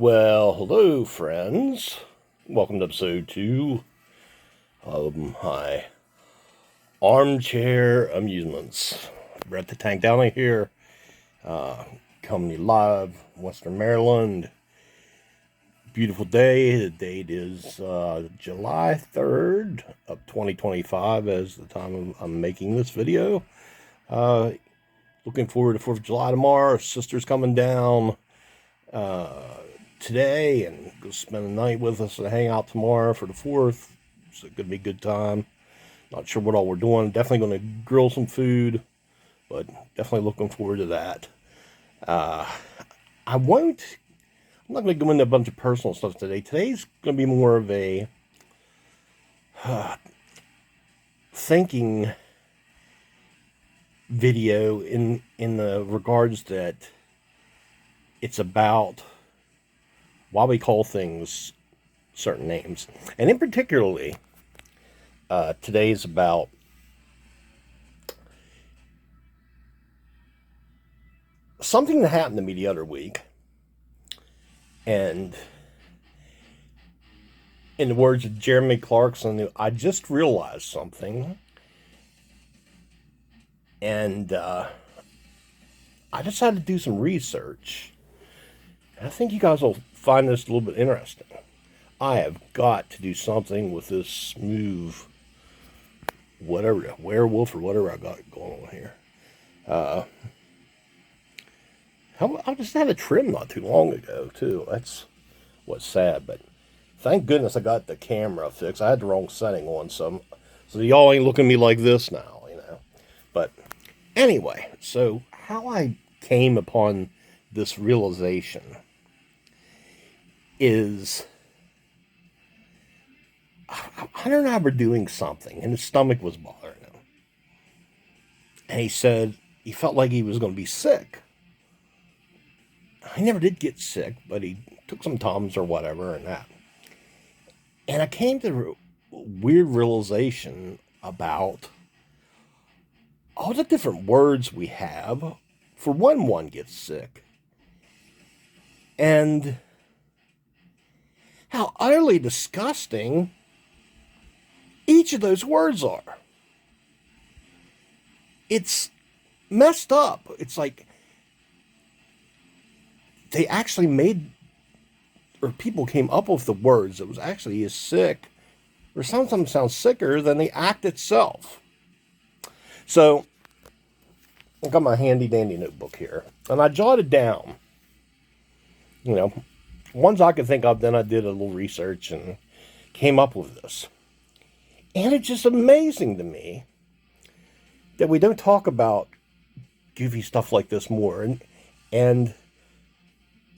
Well, hello, friends. Welcome to episode 2 of my Armchair Amusements. We're at the Tank Down here, coming to you live, Western Maryland. Beautiful day. The date is July 3rd of 2025 as the time I'm making this video. Looking forward to 4th of July tomorrow. Sister's coming down today and go spend the night with us and hang out tomorrow for the 4th. So it's going to be a good time. Not sure what all we're doing. Definitely going to grill some food, but definitely looking forward to that. I'm not going to go into a bunch of personal stuff today. Today's going to be more of a thinking video in the regards that it's about why we call things certain names. And in particularly, today's about something that happened to me the other week. And in the words of Jeremy Clarkson, I just realized something. And I decided to do some research. And I think you guys will find this a little bit interesting. I have got to do something with this smooth, whatever, werewolf or whatever I got going on here. I just had a trim not too long ago, too. That's what's sad, but thank goodness I got the camera fixed. I had the wrong setting on, so y'all ain't looking at me like this now, you know. But anyway, so how I came upon this realization is Hunter and I were doing something, and his stomach was bothering him. And he said he felt like he was going to be sick. He never did get sick, but he took some Tums or whatever and that. And I came to a weird realization about all the different words we have for when one gets sick. And how utterly disgusting each of those words are. It's messed up. It's like they actually made, or people came up with the words that was actually as sick, or sometimes sounds sicker than the act itself. So, I got my handy dandy notebook here, and I jotted down, ones I could think of. Then I did a little research and came up with this. And it's just amazing to me that we don't talk about goofy stuff like this more. And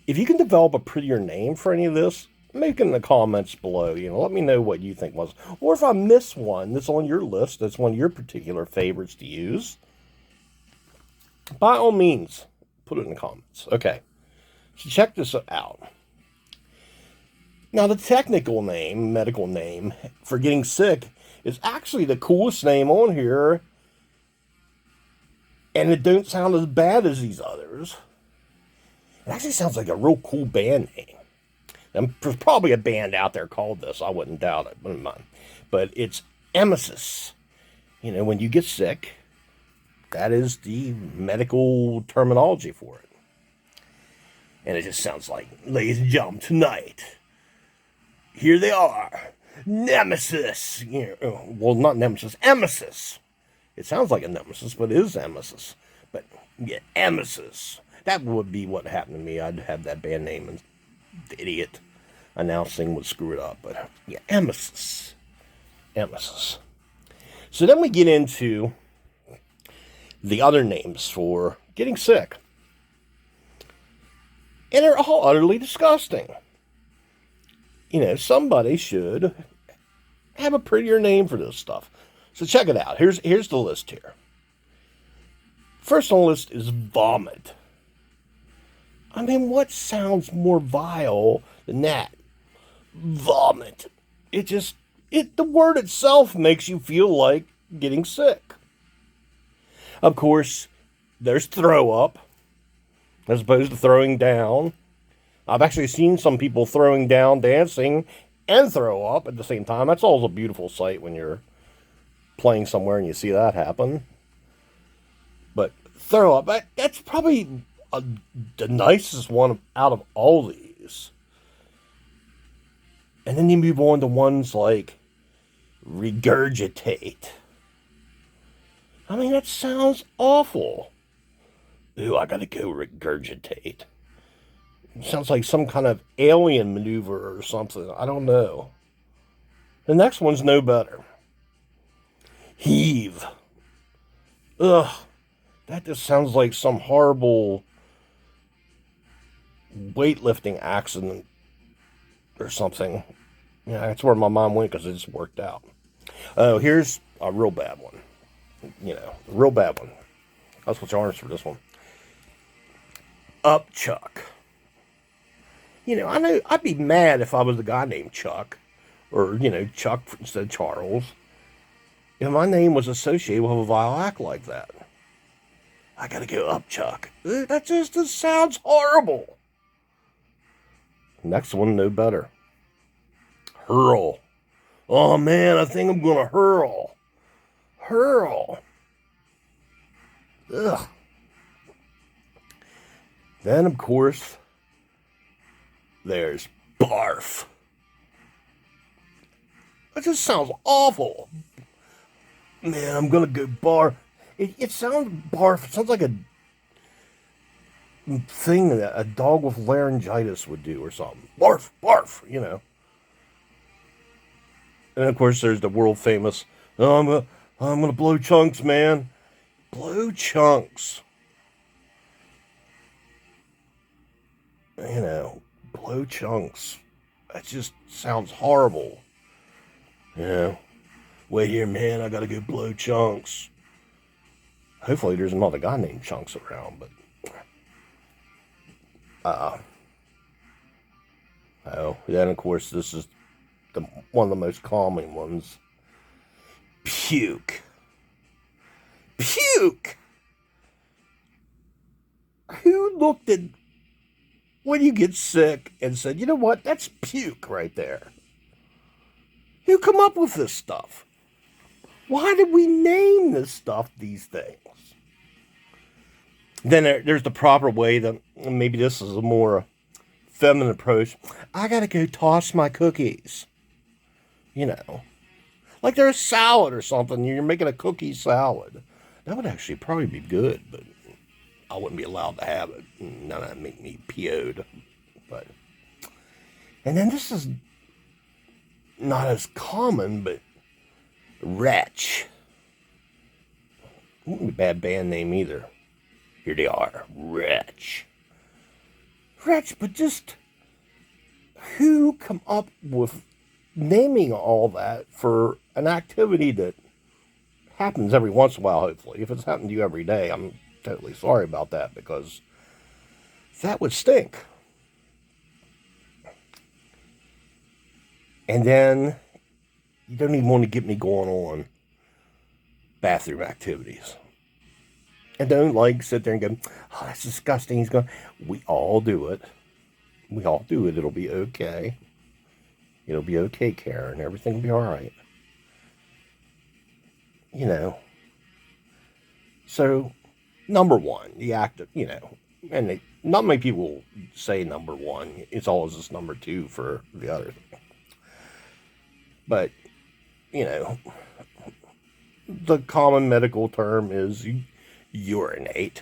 if you can develop a prettier name for any of this, make it in the comments below. Let me know what you think was. Or if I miss one that's on your list, that's one of your particular favorites to use, by all means, put it in the comments. Okay, so check this out. Now, the technical name, medical name, for getting sick is actually the coolest name on here. And it don't sound as bad as these others. It actually sounds like a real cool band name. There's probably a band out there called this. I wouldn't doubt it. But it's emesis. When you get sick, that is the medical terminology for it. And it just sounds like, ladies and gentlemen, tonight, here they are. Nemesis. Well, not nemesis, emesis. It sounds like a nemesis, but it is emesis. But, yeah, emesis. That would be what happened to me. I'd have that band name, and the idiot announcing would screw it up. But, yeah, emesis. Emesis. So then we get into the other names for getting sick. And they're all utterly disgusting. Somebody should have a prettier name for this stuff. So check it out. Here's the list here. First on the list is vomit. I mean, what sounds more vile than that? Vomit. The word itself makes you feel like getting sick. Of course, there's throw up, as opposed to throwing down. I've actually seen some people throwing down, dancing, and throw up at the same time. That's always a beautiful sight when you're playing somewhere and you see that happen. But throw up, that's probably the nicest one out of all these. And then you move on to ones like regurgitate. I mean, that sounds awful. Ooh, I gotta go regurgitate. It sounds like some kind of alien maneuver or something. I don't know. The next one's no better. Heave. Ugh. That just sounds like some horrible weightlifting accident or something. Yeah, that's where my mom went because it just worked out. Oh, here's a real bad one. You know, a real bad one. That's what's ours for this one. Upchuck. You know, I know I'd be mad if I was a guy named Chuck, or, you know, Chuck instead of Charles, if my name was associated with a vile act like that. I gotta go upchuck. That just sounds horrible. Next one, no better. Hurl. Oh man, I think I'm gonna hurl. Hurl. Ugh. Then, of course, there's barf. That just sounds awful. Man, I'm gonna go barf. It sounds barf. It sounds like a thing that a dog with laryngitis would do or something. Barf, barf, you know. And of course, there's the world famous, oh, I'm gonna blow chunks, man. Blow chunks. You know, blow chunks. That just sounds horrible. You know, wait here, man, I gotta go blow chunks. Hopefully there's another guy named Chunks around, but... Oh, then of course this is one of the most common ones. Puke. Puke! Who looked at when you get sick and said, you know what, that's puke right there? Who come up with this stuff? Why did we name this stuff these things? Then there's the proper way that maybe this is a more feminine approach. I gotta go toss my cookies. You know, like they're a salad or something. You're making a cookie salad. That would actually probably be good, but I wouldn't be allowed to have it. None of that make me PO'd. But, and then this is not as common, but Wretch. Wouldn't be a bad band name either. Here they are, Wretch. Wretch, but just who come up with naming all that for an activity that happens every once in a while, hopefully. If it's happening to you every day, I'm totally sorry about that, because that would stink. And then you don't even want to get me going on bathroom activities. And don't like sit there and go, oh, that's disgusting. He's going, we all do it. We all do it. It'll be okay. It'll be okay, Karen. Everything will be all right. You know. So, number one, the act of, you know, and not many people say number one. It's always just number two for the other thing. But, you know, the common medical term is urinate,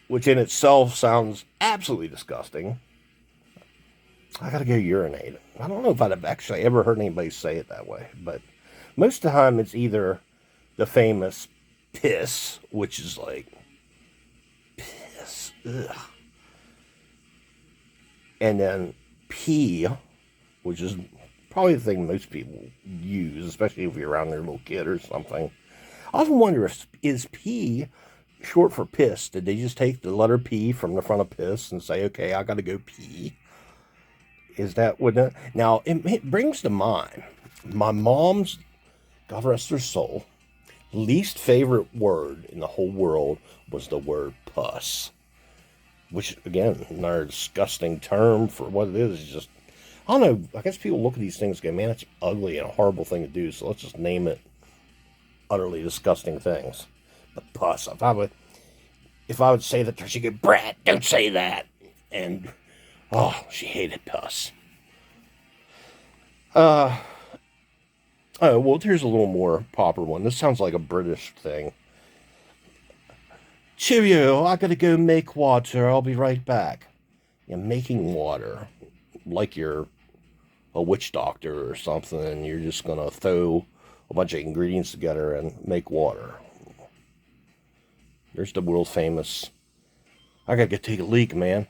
which in itself sounds absolutely disgusting. I gotta go urinate. I don't know if I've actually ever heard anybody say it that way, but most of the time it's either the famous piss, which is like piss, ugh, and then pee, which is probably the thing most people use, especially if you're around their little kid or something. I often wonder, is P short for piss? Did they just take the letter P from the front of piss and say, okay, I got to go pee? Is that what that? Now, it brings to mind my mom's, God rest her soul, least favorite word in the whole world was the word puss. which again, another disgusting term for what it is just, I don't know, I guess people look at these things and go, man, it's ugly and a horrible thing to do, so let's just name it utterly disgusting things. But pus, if I would say that, she'd go, Brad, don't say that. And, oh, she hated pus. Oh, well, here's a little more popular one. This sounds like a British thing. Cheerio, I gotta go make water. I'll be right back. You're making water. Like you're a witch doctor or something, and you're just gonna throw a bunch of ingredients together and make water. There's the world famous, I gotta go take a leak, man.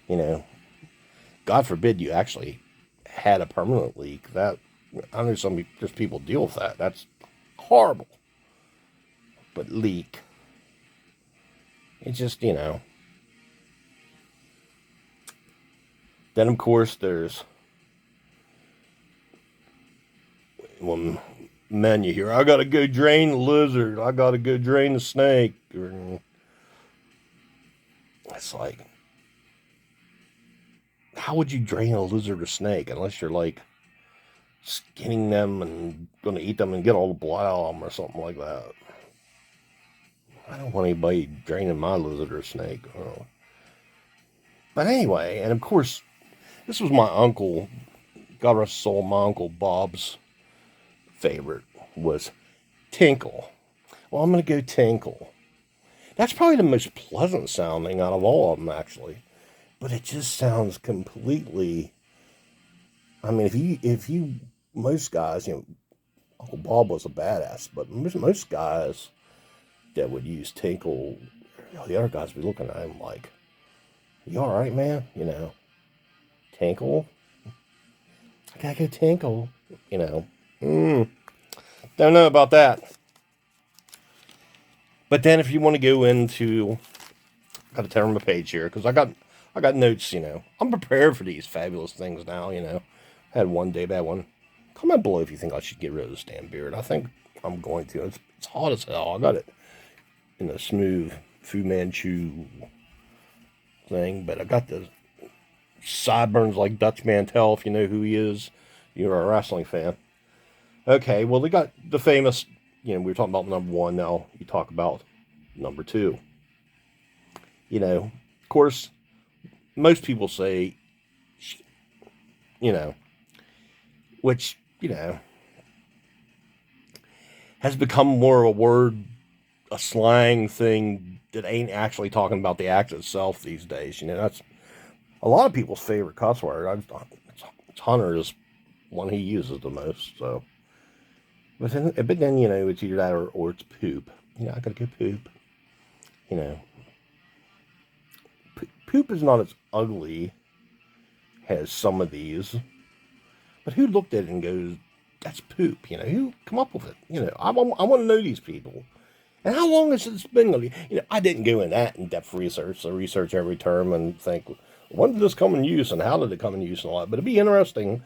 You know, God forbid you actually had a permanent leak. That, I know there's people deal with that. That's horrible. But leak, it's just, you know. Then, of course, there's, when men you hear, I gotta go drain the lizard, I gotta go drain the snake. It's like, how would you drain a lizard or snake unless you're like skinning them and gonna eat them and get all the blood out of them or something like that? I don't want anybody draining my lizard or snake. Oh. But anyway, and of course, this was my uncle, God rest his soul, my Uncle Bob's favorite was tinkle. Well, I'm going to go tinkle. That's probably the most pleasant sounding out of all of them, actually. But it just sounds completely, I mean, if you, most guys, you know, Uncle Bob was a badass, but most guys that would use tinkle, you know, the other guys would be looking at him like, you all right, man? You know, tinkle? I gotta go tinkle, you know. Don't know about that. But then if you want to go into, I gotta turn my page here, because I got notes, you know. I'm prepared for these fabulous things now, you know. I had one day bad one. Comment below if you think I should get rid of this damn beard. I think I'm going to. It's hot as hell. I got it in a smooth Fu Manchu thing, but I got the sideburns like Dutch Mantel, if you know who he is. You're a wrestling fan. Okay, well, they got the famous, you know, we were talking about number one, now you talk about number two. You know, of course, most people say, you know, which, you know, has become more of a word, a slang thing that ain't actually talking about the act itself these days. You know, that's a lot of people's favorite cuss word. It's Hunter's one he uses the most, so. But then, you know, it's either that or it's poop. You know, I gotta go poop. You know, poop is not as ugly as some of these. But who looked at it and goes, that's poop? You know, who come up with it? You know, I want to know these people. And how long has it been? You know, I didn't go in that in-depth research. So research every term and think, when did this come in use and how did it come in use and all that? But it'd be interesting.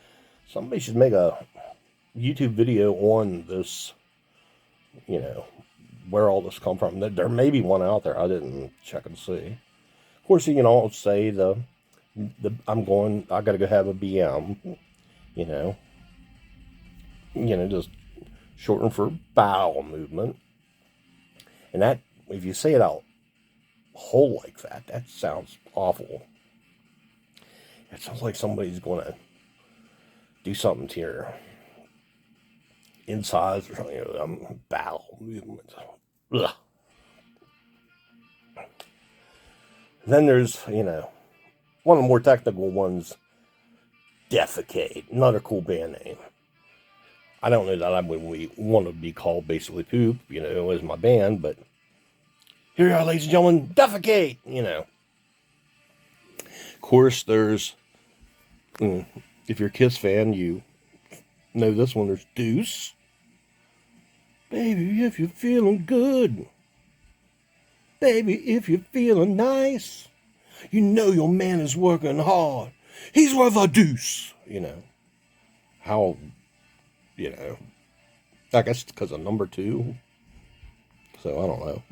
Somebody should make a YouTube video on this, you know, where all this come from. There may be one out there. I didn't check and see. Of course, you can all say I gotta go have a BM, you know, just shorten for bowel movement. And that, if you say it out whole like that sounds awful. It sounds like somebody's going to do something to your insides or something. You know, bowel movement. Ugh. Then there's, you know, one of the more technical ones, defecate. Another cool band name. I don't know that I would want to be called basically poop, you know, as my band, but here you are, ladies and gentlemen, defecate, you know. Of course, there's, if you're a Kiss fan, you know this one. There's deuce. Baby, if you're feeling good. Baby, if you're feeling nice. You know your man is working hard. He's worth a deuce, you know. How, you know, I guess it's because of number two. So, I don't know.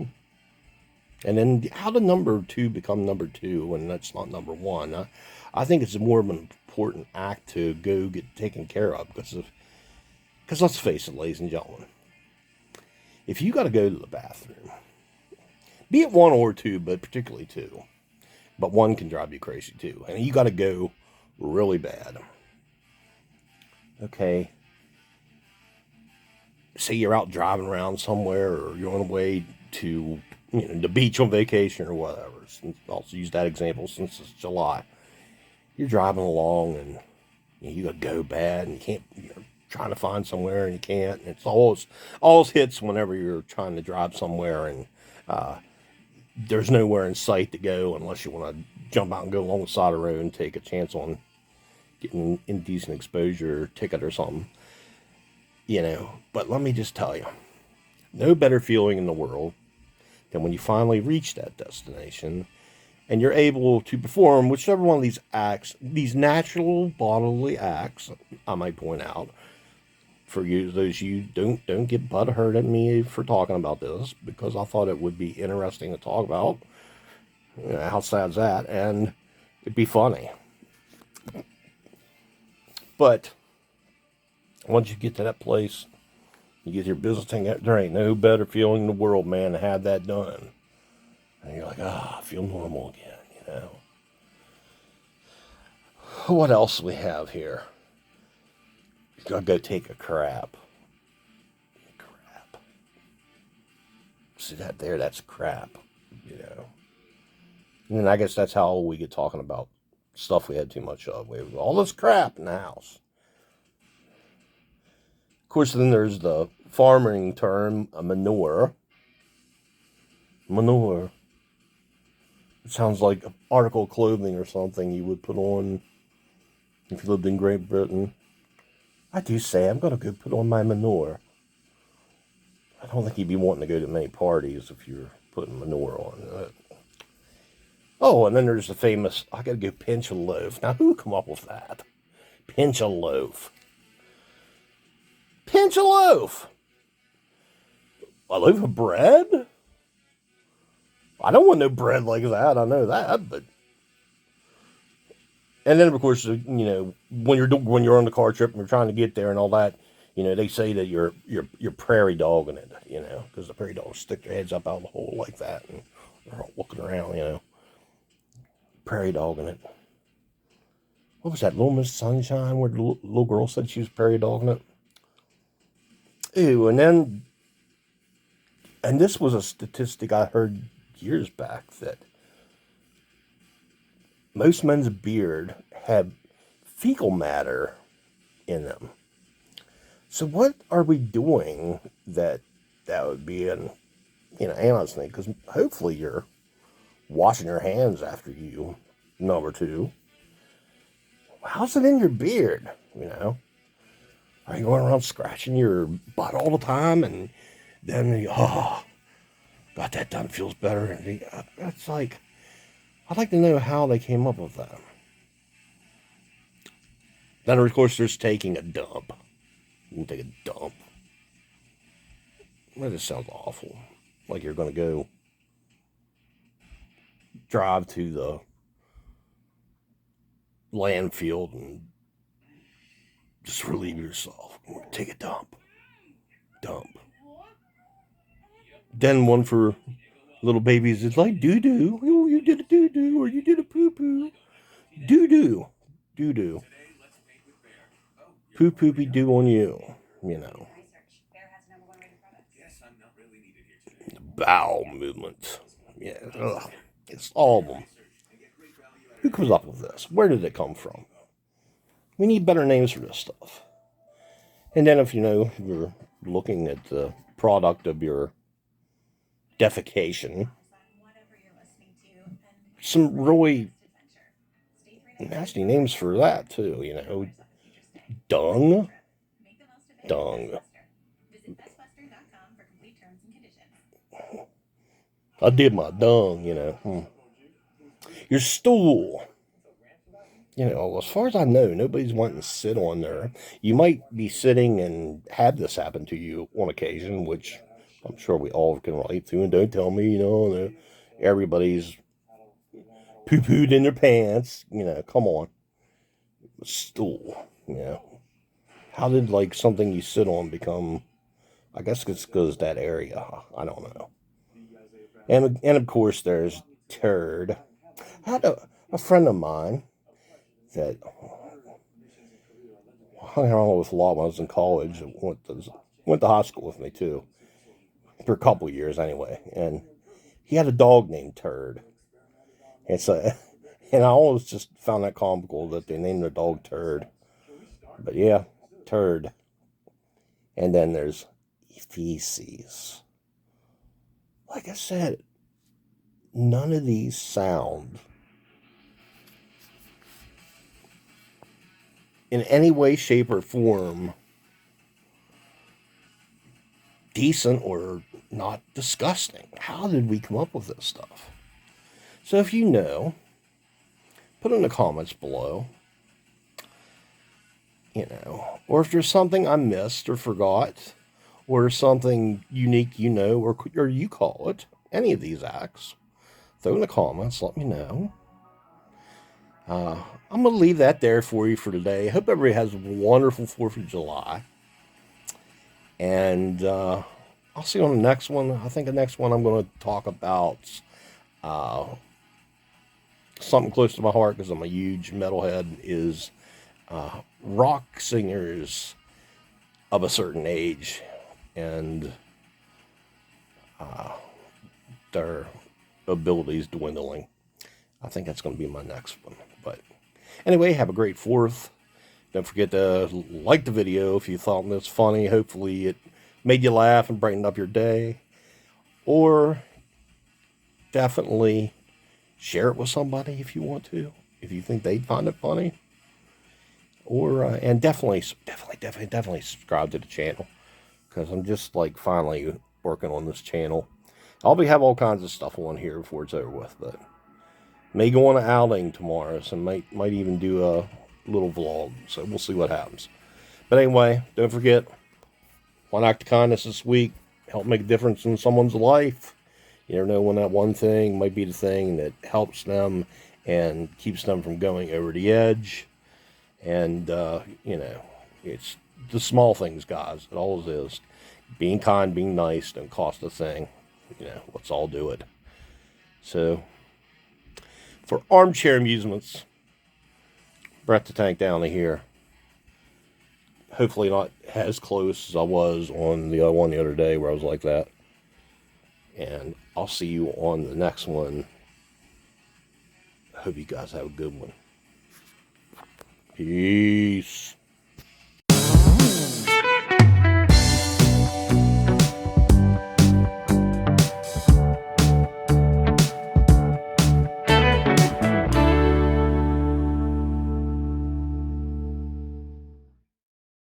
And then how did number two become number two when that's not number one? I think it's more of an important act to go get taken care of because let's face it, ladies and gentlemen, if you got to go to the bathroom, be it one or two, but particularly two, but one can drive you crazy too, and you got to go really bad. Okay, say you're out driving around somewhere, or you're on the way to the beach on vacation or whatever. I'll use that example since it's July. You're driving along and you got to go bad, and you can't. You're trying to find somewhere and you can't. And it's always hits whenever you're trying to drive somewhere and there's nowhere in sight to go unless you want to jump out and go along the side of the road and take a chance on getting indecent exposure ticket or something. But let me just tell you, no better feeling in the world than when you finally reach that destination and you're able to perform whichever one of these acts, these natural bodily acts, I might point out, for you, those you don't get butthurt at me for talking about this, because I thought it would be interesting to talk about. How sad's that? And it'd be funny. But once you get to that place, you get your business thing, there ain't no better feeling in the world, man, to have that done. And you're like, I feel normal again, What else do we have here? You gotta go take a crap. See that there? That's crap, And then I guess that's how we get talking about stuff we had too much of. We have all this crap in the house. Of course, then there's the farming term, manure. Manure. It sounds like an article of clothing or something you would put on if you lived in Great Britain. I do say I'm going to go put on my manure. I don't think you'd be wanting to go to many parties if you're putting manure on. Oh, and then there's the famous, I got to go pinch a loaf. Now, who come up with that? Pinch a loaf. Pinch a loaf. A loaf of bread? I don't want no bread like that. I know that, but. And then, of course, when you're on the car trip and you're trying to get there and all that, they say that you're prairie dogging it, because the prairie dogs stick their heads up out of the hole like that and they're all looking around, prairie dogging it. What was that, Little Miss Sunshine, where the little girl said she was prairie dogging it? Ew, and this was a statistic I heard years back that most men's beard have fecal matter in them. So what are we doing that would be an animal's thing? Because hopefully you're washing your hands after you, number two. How's it in your beard, Are you going around scratching your butt all the time and then got that done, feels better? And that's like, I'd like to know how they came up with that. Then, of course, there's taking a dump. You can take a dump. That just sounds awful. Like you're going to go drive to the landfill and just relieve yourself. Take a dump. Dump. Then one for little babies, it's like doo-doo. Oh, you did a doo-doo, or you did a poo-poo. Doo-doo. Doo-doo. Poo-poopy-doo on you, The bowel movement. Yeah, it's all of them. Who comes up with this? Where did it come from? We need better names for this stuff. And then if you're looking at the product of your defecation, some really nasty names for that too, dung. I did my dung, Your stool. As far as I know, nobody's wanting to sit on there. You might be sitting and have this happen to you on occasion, which I'm sure we all can relate to. And don't tell me, Everybody's poo-pooed in their pants. You know, come on. Stool. You know. How did, like, something you sit on become... I guess it's because that area. I don't know. And of course, there's turd. I had a friend of mine that hung around with a lot when I was in college. Went to high school with me, too. For a couple of years, anyway. And he had a dog named Turd. And I always just found that comical that they named their dog Turd. But yeah, Turd. And then there's feces. Like I said, none of these sound in any way, shape, or form decent or not disgusting. How did we come up with this stuff? So if you know, put in the comments below. You know, or if there's something I missed or forgot, or something unique you know, or you call it, any of these acts, throw in the comments, let me know. I'm going to leave that there for you for today. Hope everybody has a wonderful 4th of July. And I'll see you on the next one. I think the next one I'm going to talk about something close to my heart because I'm a huge metalhead, is rock singers of a certain age and their abilities dwindling. I think that's going to be my next one. But anyway, have a great 4th. Don't forget to like the video if you thought this funny. Hopefully it made you laugh and brightened up your day. Or definitely share it with somebody if you want to, if you think they'd find it funny. Or and definitely subscribe to the channel, because I'm just like finally working on this channel. I'll have all kinds of stuff on here before it's over with, but may go on an outing tomorrow, so might even do a little vlog. So we'll see what happens. But anyway, don't forget, one act of kindness this week help make a difference in someone's life. You never know when that one thing might be the thing that helps them and keeps them from going over the edge. And, you know, it's the small things, guys. It always is. Being kind, being nice, don't cost a thing. You know, let's all do it. So, for Armchair Amusements, Brett the Tank down to here. Hopefully not as close as I was on the other one the other day where I was like that. And I'll see you on the next one. Hope you guys have a good one. Peace.